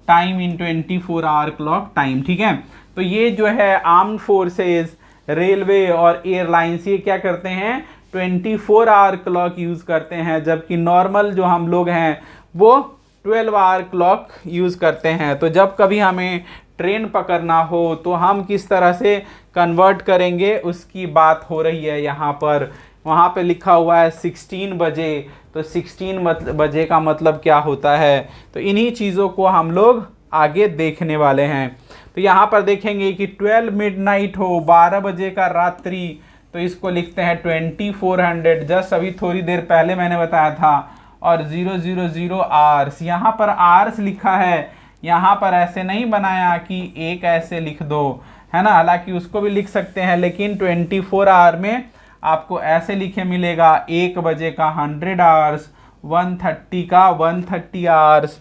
Speaker 1: time in 24 hour clock time, ठीक है। तो ये जो है आर्म्ड फोर्सेज, रेलवे और एयरलाइंस, ये क्या करते हैं, 24 आवर क्लॉक यूज़ करते हैं, जबकि नॉर्मल जो हम लोग हैं वो 12 आवर क्लॉक यूज़ करते हैं। तो जब कभी हमें ट्रेन पकड़ना हो तो हम किस तरह से कन्वर्ट करेंगे उसकी बात हो रही है यहाँ पर। वहाँ पे लिखा हुआ है 16 बजे, तो 16 बजे का मतलब क्या होता है, तो इन्हीं चीज़ों को हम लोग आगे देखने वाले हैं। तो यहाँ पर देखेंगे कि 12 मिडनाइट हो, 12 बजे का रात्रि, तो इसको लिखते हैं 2400, जस्ट अभी थोड़ी देर पहले मैंने बताया था। और 000 आवर्स, यहाँ पर आवर्स लिखा है, यहाँ पर ऐसे नहीं बनाया कि एक ऐसे लिख दो, है ना। हालांकि उसको भी लिख सकते हैं, लेकिन 24 आवर में आपको ऐसे लिखे मिलेगा। 1 बजे का 100 आवर्स, 1:30 का 130 आवर्स,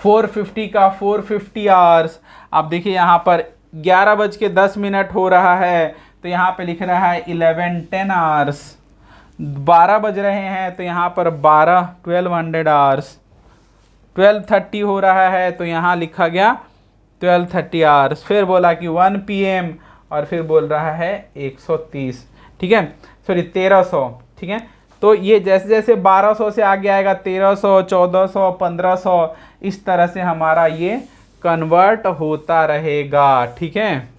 Speaker 1: 4:50 का 450 आवर्स। आप देखिए यहाँ पर 11:10 हो रहा है, तो यहाँ पे लिख रहा है 11:10 आवर्स। 12 बज रहे हैं तो यहाँ पर 1200 आवर्स। 12:30 हो रहा है तो यहाँ लिखा गया 12:30 आवर्स। फिर बोला कि 1 PM और फिर बोल रहा है 130, ठीक है, सॉरी 1300, ठीक है। तो ये जैसे जैसे 1200 से आगे आएगा 1300, 1400, 1500, इस तरह से हमारा ये कन्वर्ट होता रहेगा, ठीक है।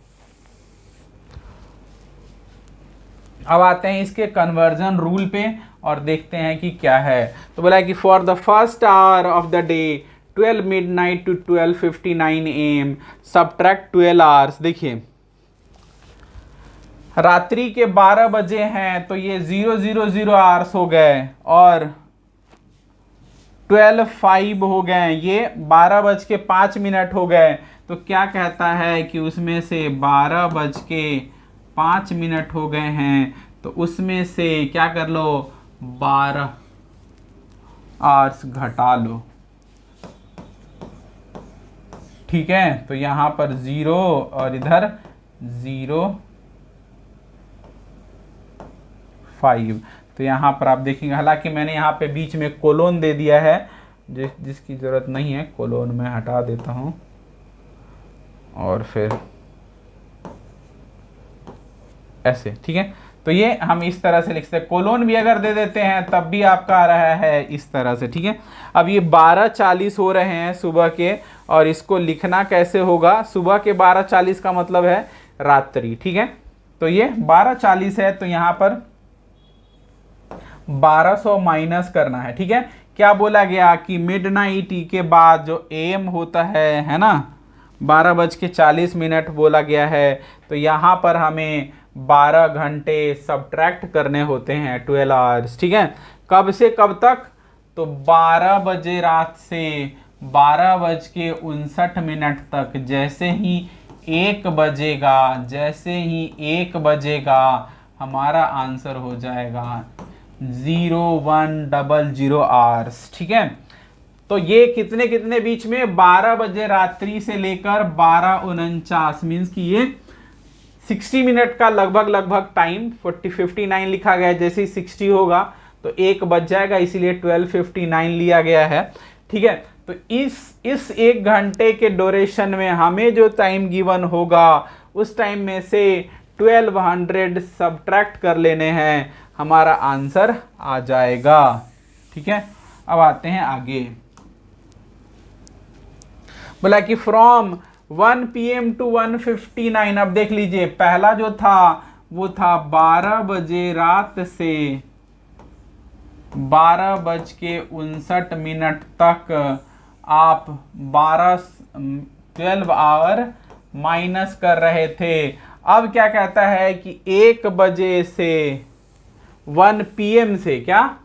Speaker 1: अब आते हैं इसके कन्वर्जन रूल पे और देखते हैं कि क्या है। तो बोला कि for the first hour of the day 12 midnight to 12:59 AM subtract 12 hours. देखिए रात्रि के 12 बजे हैं तो ये 000 आवर्स हो गए, और 12:05 हो गए, ये 12:05 हो गए। तो क्या कहता है कि उसमें से 12:05 हो गए हैं, तो उसमें से क्या कर लो, 12 आवर्स घटा लो, ठीक है। तो यहाँ पर 0 और इधर 0.5, तो यहाँ पर आप देखेंगे, हालांकि मैंने यहाँ पे बीच में कोलोन दे दिया है, जिसकी ज़रूरत नहीं है, कोलोन में हटा देता हूँ और फिर ऐसे, ठीक है। तो ये हम इस तरह से लिख सकते हैं, कोलोन भी अगर दे देते हैं तब भी आपका आ रहा है इस तरह से, ठीक है। अब ये 12:40 हो रहे हैं सुबह के, और इसको लिखना कैसे होगा, सुबह के 12:40 का मतलब है रात्रि, ठीक है। तो ये 12:40 है, तो यहाँ पर 1200 माइनस करना है, ठीक है। क्या बोला गया कि मिडनाइट के बाद जो AM होता है ना, 12:40 बोला गया है, तो यहाँ पर हमें 12 घंटे सब्ट्रैक्ट करने होते हैं, 12 आवर्स, ठीक है। कब से कब तक, तो 12 बजे रात से 12:59 तक। जैसे ही 1 बजेगा हमारा आंसर हो जाएगा 0100 आवर्स, ठीक है। तो ये कितने कितने बीच में, 12 बजे रात्रि से लेकर 12:49, मीन्स कि ये 60 मिनट का लगभग टाइम 59 लिखा गया है। जैसे ही 60 होगा तो 1 बज जाएगा, इसीलिए 12:59 लिया गया है। ठीक है, तो इस 1 घंटे के ड्यूरेशन में हमें जो टाइम गिवन होगा उस टाइम में से 1200 सब्ट्रैक्ट कर लेने हैं, हमारा आंसर आ जाएगा। ठीक है, अब आते हैं आगे। बोला कि फ्रॉम 1 PM टू 1:59। अब देख लीजिए, पहला जो था वो था 12 बजे रात से 12:59 तक आप 12 आवर माइनस कर रहे थे। अब क्या कहता है कि 1 बजे से 1 PM से क्या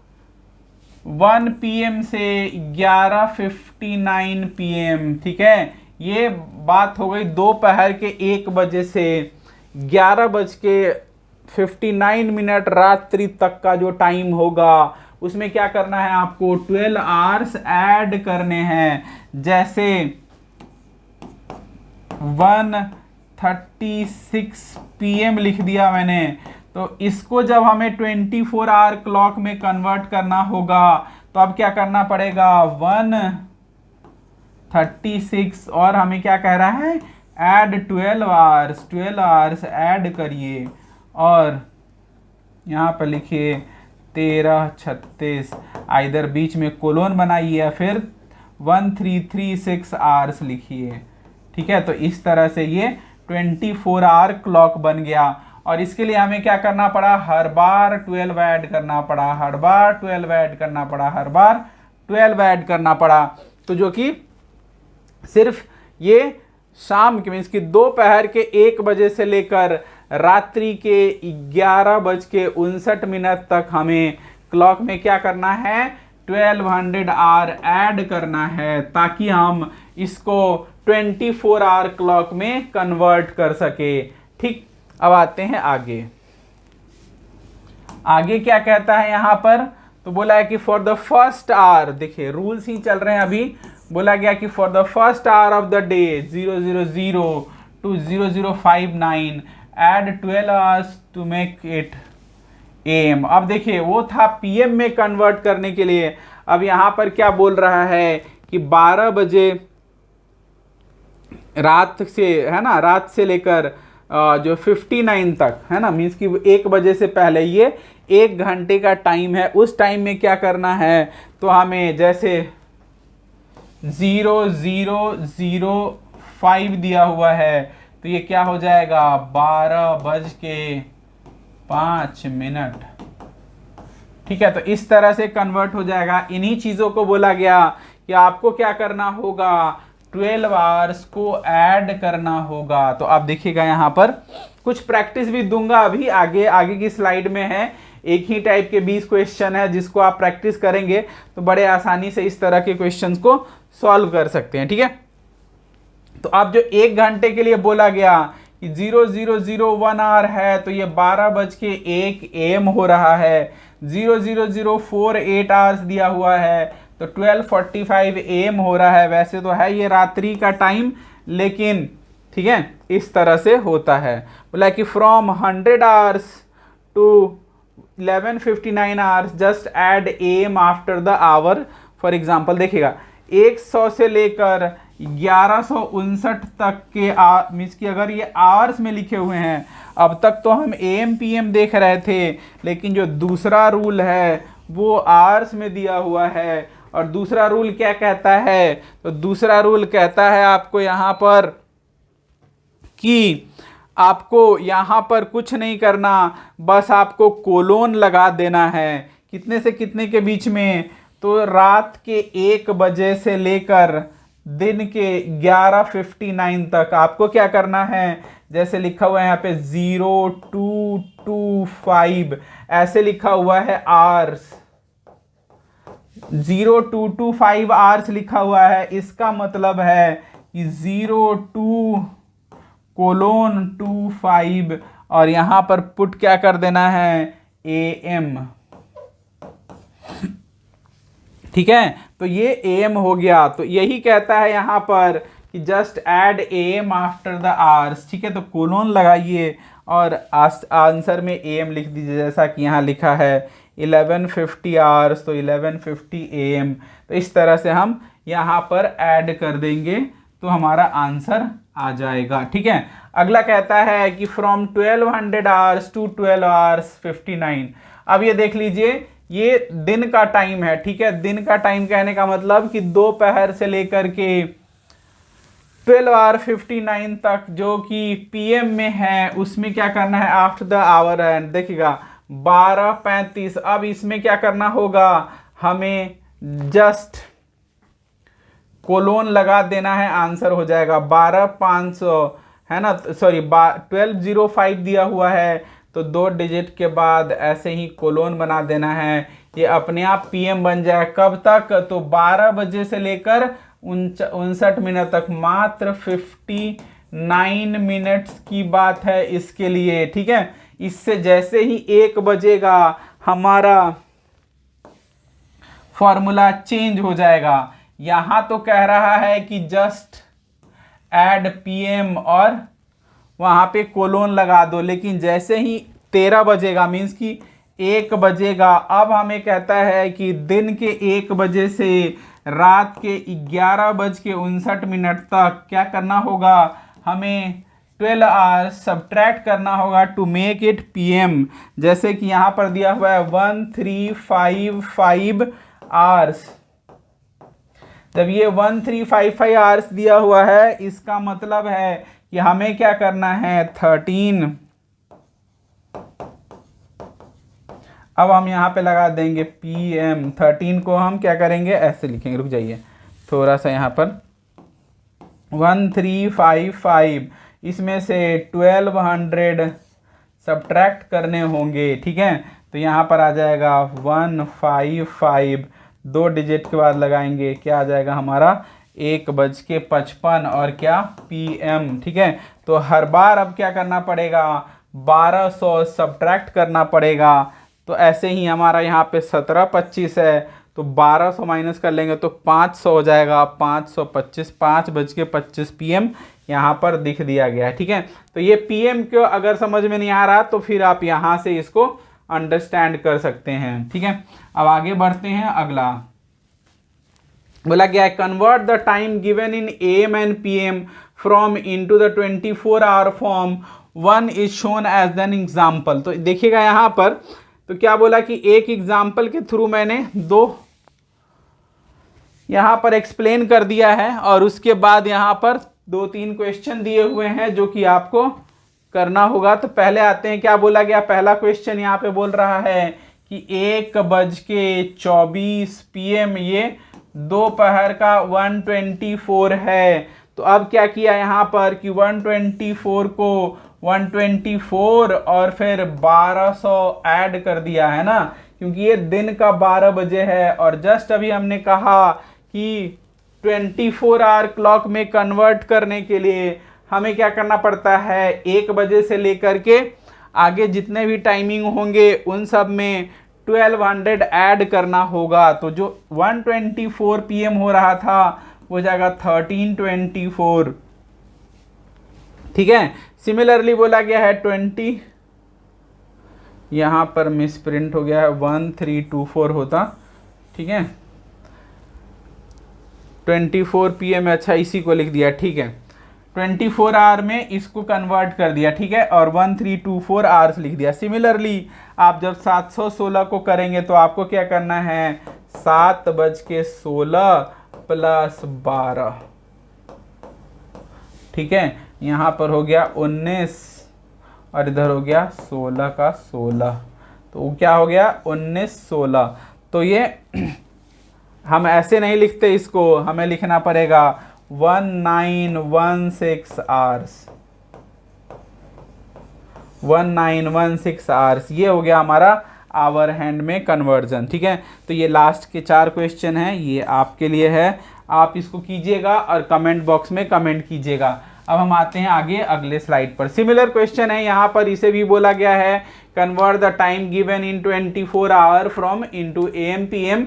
Speaker 1: 1 PM से 11:59 PM। ठीक है, ये बात हो गई दोपहर के 1 बजे से 11:59 रात्रि तक का जो टाइम होगा उसमें क्या करना है आपको 12 आवर्स ऐड करने हैं। जैसे 1:36 PM लिख दिया मैंने, तो इसको जब हमें 24 आवर क्लॉक में कन्वर्ट करना होगा तो अब क्या करना पड़ेगा 1:36 और हमें क्या कह रहा है ऐड 12 आवर्स ऐड करिए और यहाँ पर लिखिए 13:36, इधर बीच में कोलोन बनाइए या फिर 1336 आवर्स लिखिए। ठीक है, तो इस तरह से ये 24 आवर क्लॉक बन गया। और इसके लिए हमें क्या करना पड़ा, हर बार 12 ऐड करना पड़ा, हर बार 12 ऐड करना पड़ा, हर बार 12 ऐड करना पड़ा। तो जो कि सिर्फ ये शाम के मीन्स कि दोपहर के 1 बजे से लेकर रात्रि के 11:59 तक हमें क्लॉक में क्या करना है 1200 आवर ऐड करना है, ताकि हम इसको 24 आवर क्लॉक में कन्वर्ट कर सके। ठीक, अब आते हैं आगे। आगे क्या कहता है यहां पर, तो बोला है कि फॉर द फर्स्ट आवर, देखिए रूल्स ही चल रहे हैं अभी। बोला गया कि for the first hour of the day 000 to 0059 add 12 hours to make it AM। अब देखिए वो था PM में कन्वर्ट करने के लिए, अब यहां पर क्या बोल रहा है कि 12 बजे रात से है ना, रात से लेकर जो 59 तक है ना, मीन्स कि 1 बजे से पहले ये 1 घंटे का टाइम है। उस टाइम में क्या करना है, तो हमें जैसे 0005 दिया हुआ है तो ये क्या हो जाएगा 12:05। ठीक है, तो इस तरह से कन्वर्ट हो जाएगा। इन्हीं चीज़ों को बोला गया कि आपको क्या करना होगा 12 आवर्स को ऐड करना होगा। तो आप देखिएगा यहाँ पर कुछ प्रैक्टिस भी दूंगा अभी आगे की स्लाइड में है। एक ही टाइप के 20 क्वेश्चन है जिसको आप प्रैक्टिस करेंगे तो बड़े आसानी से इस तरह के क्वेश्चंस को सॉल्व कर सकते हैं। ठीक है, तो अब जो 1 घंटे के लिए बोला गया कि 0001 आवर है तो ये 12:01 AM हो रहा है। 00048 आवर्स दिया हुआ है तो 12:45 AM हो रहा है। वैसे तो है ये रात्रि का टाइम, लेकिन ठीक है इस तरह से होता है। बोला कि from 100 hours to 11:59 hours just add AM after the hour. For example देखिएगा 100 से लेकर 1159 तक के मीन्स कि अगर ये आवर्स में लिखे हुए हैं, अब तक तो हम AM PM देख रहे थे, लेकिन जो दूसरा रूल है वो आवर्स में दिया हुआ है। और दूसरा रूल क्या कहता है, तो दूसरा रूल कहता है आपको यहाँ पर कि आपको यहाँ पर कुछ नहीं करना, बस आपको कोलोन लगा देना है। कितने से कितने के बीच में, तो रात के 1 बजे से लेकर दिन के 11:59 तक आपको क्या करना है, जैसे लिखा हुआ है यहाँ पे 0225 ऐसे लिखा हुआ है आवर्स, 0225 आवर्स लिखा हुआ है। इसका मतलब है कि 02:25 और यहाँ पर पुट क्या कर देना है AM। ठीक है, तो ये AM हो गया। तो यही कहता है यहाँ पर कि just add AM after the hours, ठीक है। तो कोलोन लगाइए और आंसर में AM लिख दीजिए, जैसा कि यहाँ लिखा है 1150 आवर्स, तो 1150 AM। तो इस तरह से हम यहाँ पर ऐड कर देंगे तो हमारा आंसर आ जाएगा, ठीक है। अगला कहता है कि फ्रॉम 1200 आवर्स टू 12 आवर्स 59। अब ये देख लीजिए, ये दिन का टाइम है, ठीक है। दिन का टाइम कहने का मतलब कि दोपहर से लेकर के 12 आवर 59 तक जो कि PM में है, उसमें क्या करना है आफ्टर द आवर एंड, देखिएगा 12:35। अब इसमें क्या करना होगा, हमें जस्ट कोलोन लगा देना है, आंसर हो जाएगा 12,500, है ना। सॉरी 1205 दिया हुआ है, तो 2 डिजिट के बाद ऐसे ही कोलोन बना देना है, ये अपने आप PM बन जाए। कब तक, तो 12 बजे से लेकर 59 मिनट तक, मात्र 59 मिनट्स की बात है इसके लिए, ठीक है। इससे जैसे ही 1 बजेगा हमारा फॉर्मूला चेंज हो जाएगा। यहां तो कह रहा है कि जस्ट ऐड PM और वहां पे कोलोन लगा दो, लेकिन जैसे ही 13 बजेगा मीन्स कि 1 बजेगा, अब हमें कहता है कि दिन के 1 बजे से रात के 11:59 तक क्या करना होगा, हमें 12 आवर्स सब्ट्रैक्ट करना होगा टू मेक इट PM। जैसे कि यहाँ पर दिया हुआ है 1355 आवर्स। जब ये 1355 आवर्स दिया हुआ है, इसका मतलब है कि हमें क्या करना है 13। अब हम यहाँ पे लगा देंगे PM। 13 को हम क्या करेंगे, ऐसे लिखेंगे, रुक जाइए थोड़ा सा, यहाँ पर 1355, इसमें से 1200 सब्ट्रैक्ट करने होंगे, ठीक है। तो यहाँ पर आ जाएगा 155, 2 डिजिट के बाद लगाएंगे, क्या आ जाएगा हमारा 1:55 और क्या PM, ठीक है। तो हर बार अब क्या करना पड़ेगा, 1200 सब्ट्रैक्ट करना पड़ेगा। तो ऐसे ही हमारा यहाँ पे 17:25 है, तो 1200 माइनस कर लेंगे तो 500 हो जाएगा, 525, 5:25 PM यहाँ पर दिख दिया गया है, ठीक है। तो ये PM क्यों अगर समझ में नहीं आ रहा तो फिर आप यहाँ से इसको अंडरस्टैंड कर सकते हैं, ठीक है। अब आगे बढ़ते हैं। अगला बोला गया है convert the time given in AM and PM from into the 24 hour form, one is shown as an example. तो देखिएगा यहाँ पर, तो क्या बोला कि एक एग्जाम्पल के थ्रू मैंने 2 यहाँ पर एक्सप्लेन कर दिया है, और उसके बाद यहाँ पर 2-3 क्वेश्चन दिए हुए हैं जो कि आपको करना होगा। तो पहले आते हैं, क्या बोला गया, पहला क्वेश्चन यहाँ पे बोल रहा है कि 1:24 PM, ये दोपहर का 124 है। तो अब क्या किया यहाँ पर कि 124 को 124 और फिर 1200 ऐड कर दिया है ना, क्योंकि ये दिन का 12 बजे है। और जस्ट अभी हमने कहा कि 24 आवर क्लॉक में कन्वर्ट करने के लिए हमें क्या करना पड़ता है, 1 बजे से लेकर के आगे जितने भी टाइमिंग होंगे उन सब में 1200 ऐड करना होगा। तो जो 124 PM हो रहा था वो जाएगा 1324, ठीक है। सिमिलरली बोला गया है 20, यहाँ पर मिस प्रिंट हो गया है, 1324 होता, ठीक है। 24 PM, अच्छा इसी को लिख दिया, ठीक है। 24 आवर में इसको कन्वर्ट कर दिया, ठीक है, और 1324 आवर्स लिख दिया। सिमिलरली आप जब 716 को करेंगे तो आपको क्या करना है, 7:16 + 12, ठीक है। यहाँ पर हो गया 19 और इधर हो गया 16 का 16, तो क्या हो गया 19-16। तो ये हम ऐसे नहीं लिखते इसको, हमें लिखना पड़ेगा 1916 आवर्स, 1916 आवर्स। ये हो गया हमारा आवर हैंड में कन्वर्जन, ठीक है। तो ये लास्ट के 4 क्वेश्चन हैं, ये आपके लिए है, आप इसको कीजिएगा और कमेंट बॉक्स में कमेंट कीजिएगा। अब हम आते हैं आगे अगले स्लाइड पर। सिमिलर क्वेश्चन है यहाँ पर, इसे भी बोला गया है convert the time given in 24 our from into AM PM,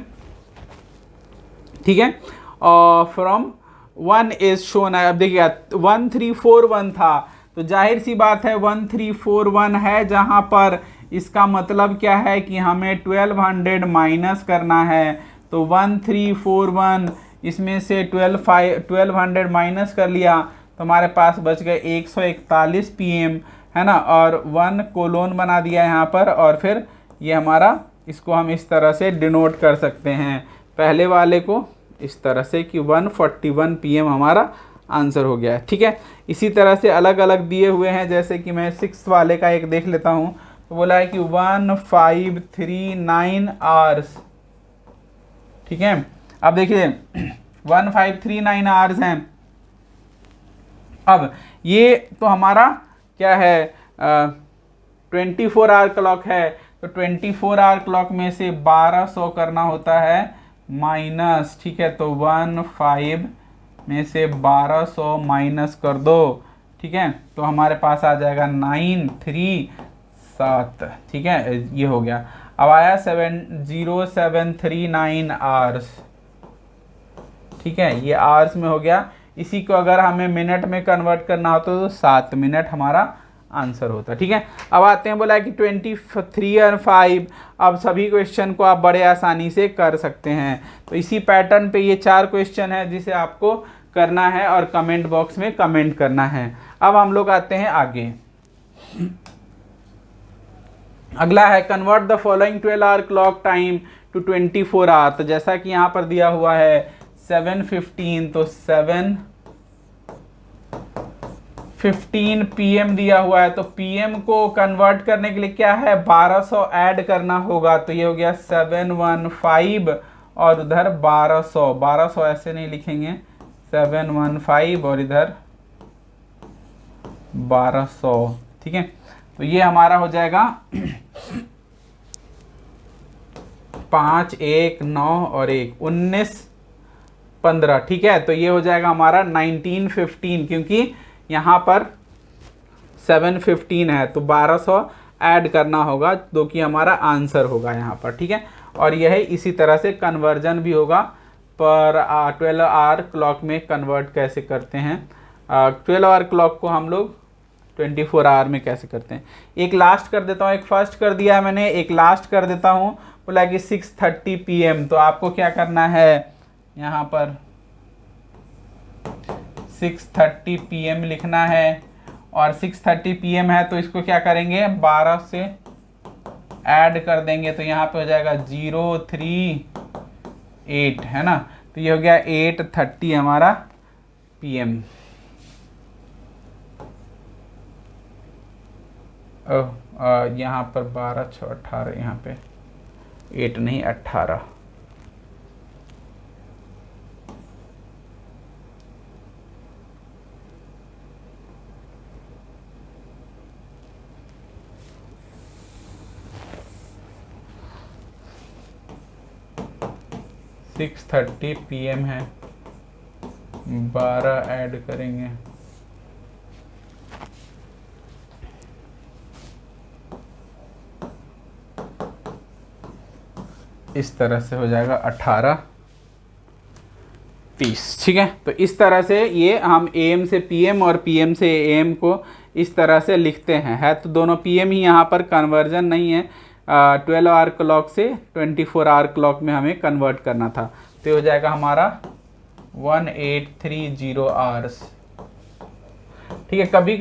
Speaker 1: ठीक है, और फ्रॉम 1 इज शोन है। अब देखिएगा 1341 था, तो जाहिर सी बात है 1341 है, जहां पर इसका मतलब क्या है कि हमें 1200 माइनस करना है। तो 1341 इसमें से 1200 माइनस कर लिया तो हमारे पास बच गए 141 pm, है ना। और 1 कोलोन बना दिया यहाँ पर, और फिर ये हमारा, इसको हम इस तरह से डिनोट कर सकते हैं पहले वाले को इस तरह से कि 141 pm हमारा आंसर हो गया है। ठीक है, इसी तरह से अलग अलग दिए हुए हैं, जैसे कि मैं 6 वाले का एक देख लेता हूँ। तो बोला है कि 1539 आवर्स। ठीक है, अब देखिए 1539 आवर्स हैं। अब ये तो हमारा क्या है 24 आवर क्लॉक है, तो 24 आवर क्लॉक में से 1200 करना होता है माइनस। ठीक है, तो 15 में से 1200 माइनस कर दो। ठीक है, तो हमारे पास आ जाएगा 937। ठीक है, ये हो गया। अब आया 70739 आवर्स। ठीक है, ये आवर्स में हो गया। इसी को अगर हमें मिनट में कन्वर्ट करना हो तो 7 मिनट हमारा आंसर होता है। ठीक है, अब आते हैं, बोला कि 23 और 5। अब सभी क्वेश्चन को आप बड़े आसानी से कर सकते हैं। तो इसी पैटर्न पे ये 4 क्वेश्चन है जिसे आपको करना है और कमेंट बॉक्स में कमेंट करना है। अब हम लोग आते हैं आगे। अगला है convert the following 12 hour clock time to 24 hour. तो जैसा कि यहाँ पर दिया हुआ है 7:15, तो 7:15 PM दिया हुआ है। तो PM को कन्वर्ट करने के लिए क्या है 1200 ऐड करना होगा। तो ये हो गया 715 और उधर 1200 ऐसे नहीं लिखेंगे, 715 और इधर 1200। ठीक है, तो ये हमारा हो जाएगा 5, 1, 9 और 1, 19, 15। ठीक है, तो ये हो जाएगा हमारा 1915, क्योंकि यहाँ पर 715 है तो 1200 ऐड करना होगा, जो कि हमारा आंसर होगा यहाँ पर। ठीक है, और यह इसी तरह से कन्वर्जन भी होगा पर 12 आवर क्लॉक में कन्वर्ट कैसे करते हैं। 12 आवर क्लॉक को हम लोग 24 आवर में कैसे करते हैं। एक लास्ट कर देता हूँ, एक फर्स्ट कर दिया है मैंने, एक लास्ट कर देता हूँ। बोला कि 6:30 PM। तो आपको क्या करना है, यहाँ पर 6:30 PM लिखना है, और 6:30 PM है तो इसको क्या करेंगे 12 से ऐड कर देंगे, तो यहाँ पे हो जाएगा 038, है ना। तो ये हो गया 8:30 हमारा PM। यहाँ पर 12, 6, 18, यहाँ पे 8 नहीं 18। सिक्स 30 PM है, 12 ऐड करेंगे, इस तरह से हो जाएगा 18:30। ठीक है, तो इस तरह से ये हम AM से PM और PM से AM को इस तरह से लिखते हैं। है तो दोनों PM ही, यहाँ पर कन्वर्जन नहीं है। 12 आवर क्लॉक से 24 आवर क्लॉक में हमें कन्वर्ट करना था। तो हो जाएगा हमारा 1830 आवर्स। ठीक है, कभी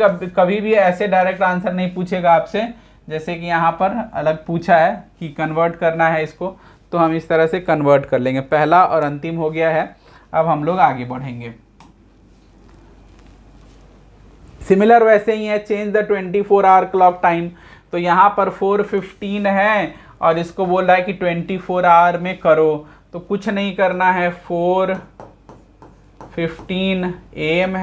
Speaker 1: भी ऐसे डायरेक्ट आंसर नहीं पूछेगा आपसे, जैसे कि यहाँ पर अलग पूछा है कि कन्वर्ट करना है इसको, तो हम इस तरह से कन्वर्ट कर लेंगे। पहला और अंतिम हो गया है, अब हम लोग आगे बढ़ेंगे। सिमिलर वैसे ही है, change the 24 hour clock time. तो यहाँ पर 4:15 है और इसको बोल रहा है कि 24 आवर में करो, तो कुछ नहीं करना है, 4:15 AM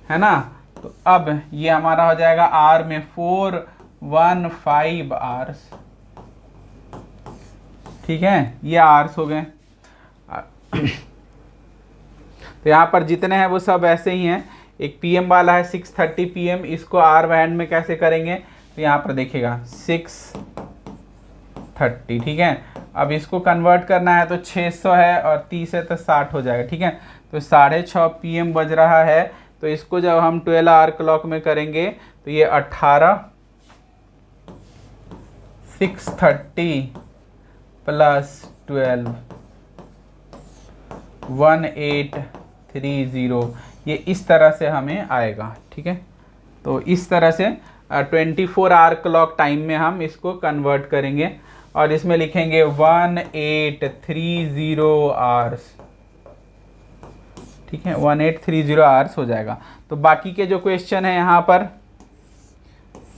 Speaker 1: है ना। तो अब ये हमारा हो जाएगा आर में 415 आवर्स। ठीक है, ये आवर्स हो गए। तो यहाँ पर जितने हैं वो सब ऐसे ही हैं। एक PM वाला है 6:30 PM, इसको आर बैंड में कैसे करेंगे, तो यहाँ पर देखिएगा 6:30। ठीक है, अब इसको कन्वर्ट करना है तो 600 है और 30 है तो 60 हो जाएगा, ठीक है। तो 6:30 PM बज रहा है, तो इसको जब हम 12 आवर क्लॉक में करेंगे तो ये 18 630 प्लस 12 1830, ये इस तरह से हमें आएगा, ठीक है। तो इस तरह से 24 आवर क्लॉक टाइम में हम इसको कन्वर्ट करेंगे और इसमें लिखेंगे 1830 आवर्स, ठीक है। 1830 आवर्स हो जाएगा। तो बाकी के जो क्वेश्चन है यहाँ पर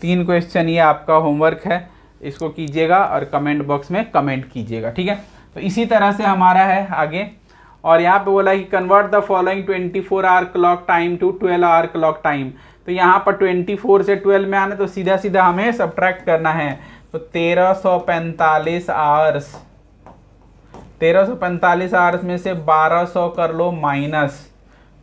Speaker 1: 3 क्वेश्चन, ये आपका होमवर्क है, इसको कीजिएगा और कमेंट बॉक्स में कमेंट कीजिएगा, ठीक है। तो इसी तरह से हमारा है आगे। और यहाँ पे बोला कि convert the following 24 hour clock time to 12 hour clock time. तो यहाँ पर 24 से 12 में आना, तो सीधा सीधा हमें सब्ट्रैक्ट करना है। तो 1345 आवर्स, 1345 आवर्स में से 1200 कर लो माइनस,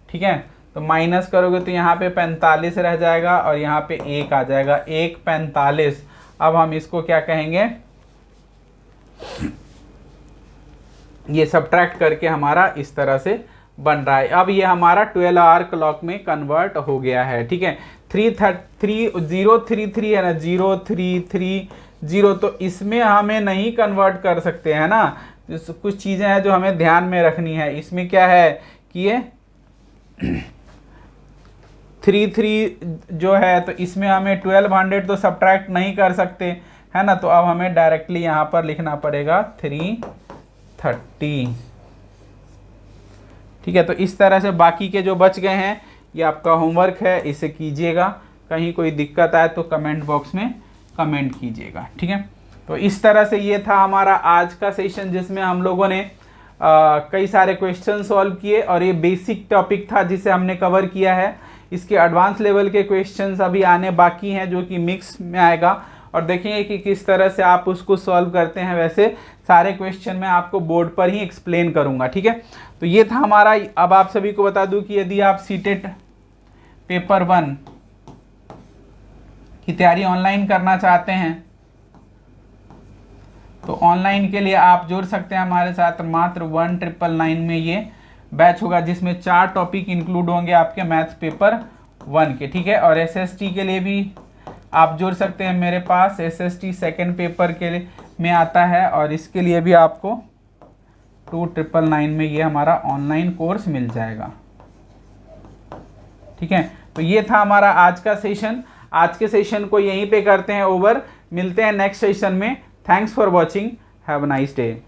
Speaker 1: ठीक है। तो माइनस करोगे तो यहाँ पे 45 रह जाएगा और यहाँ पे 1 आ जाएगा, 1:45। अब हम इसको क्या कहेंगे, ये सब्ट्रैक्ट करके हमारा इस तरह से बन रहा है। अब ये हमारा 12 आवर क्लॉक में कन्वर्ट हो गया है, ठीक है। 033 है ना, 0330, तो इसमें हमें नहीं कन्वर्ट कर सकते हैं ना। कुछ चीज़ें हैं जो हमें ध्यान में रखनी है। इसमें क्या है कि ये 33 जो है, तो इसमें हमें 1200 तो सब्ट्रैक्ट नहीं कर सकते, है ना। तो अब हमें डायरेक्टली यहाँ पर लिखना पड़ेगा 330, ठीक है। तो इस तरह से बाकी के जो बच गए हैं, ये आपका होमवर्क है, इसे कीजिएगा। कहीं कोई दिक्कत आए तो कमेंट बॉक्स में कमेंट कीजिएगा, ठीक है। तो इस तरह से ये था हमारा आज का सेशन, जिसमें हम लोगों ने कई सारे क्वेश्चन सॉल्व किए और ये बेसिक टॉपिक था जिसे हमने कवर किया है। इसके एडवांस लेवल के क्वेश्चंस अभी आने बाकी हैं, जो कि मिक्स में आएगा, और देखेंगे कि किस तरह से आप उसको सॉल्व करते हैं। वैसे सारे क्वेश्चन मैं आपको बोर्ड पर ही एक्सप्लेन करूंगा, ठीक है। तो ये था हमारा। अब आप सभी को बता दूं कि यदि आप सीटेट पेपर 1 की तैयारी ऑनलाइन करना चाहते हैं तो ऑनलाइन के लिए आप जुड़ सकते हैं हमारे साथ। मात्र 1999 में ये बैच होगा, जिसमें 4 टॉपिक इंक्लूड होंगे आपके मैथ्स पेपर 1 के, ठीक है। और एसएसटी के लिए भी आप जुड़ सकते हैं मेरे पास। एसएसटी सेकंड पेपर के लिए में आता है और इसके लिए भी आपको 2999 में ये हमारा ऑनलाइन कोर्स मिल जाएगा, ठीक है। तो ये था हमारा आज का सेशन। आज के सेशन को यहीं पे करते हैं ओवर। मिलते हैं नेक्स्ट सेशन में। Thanks for watching, have a nice day.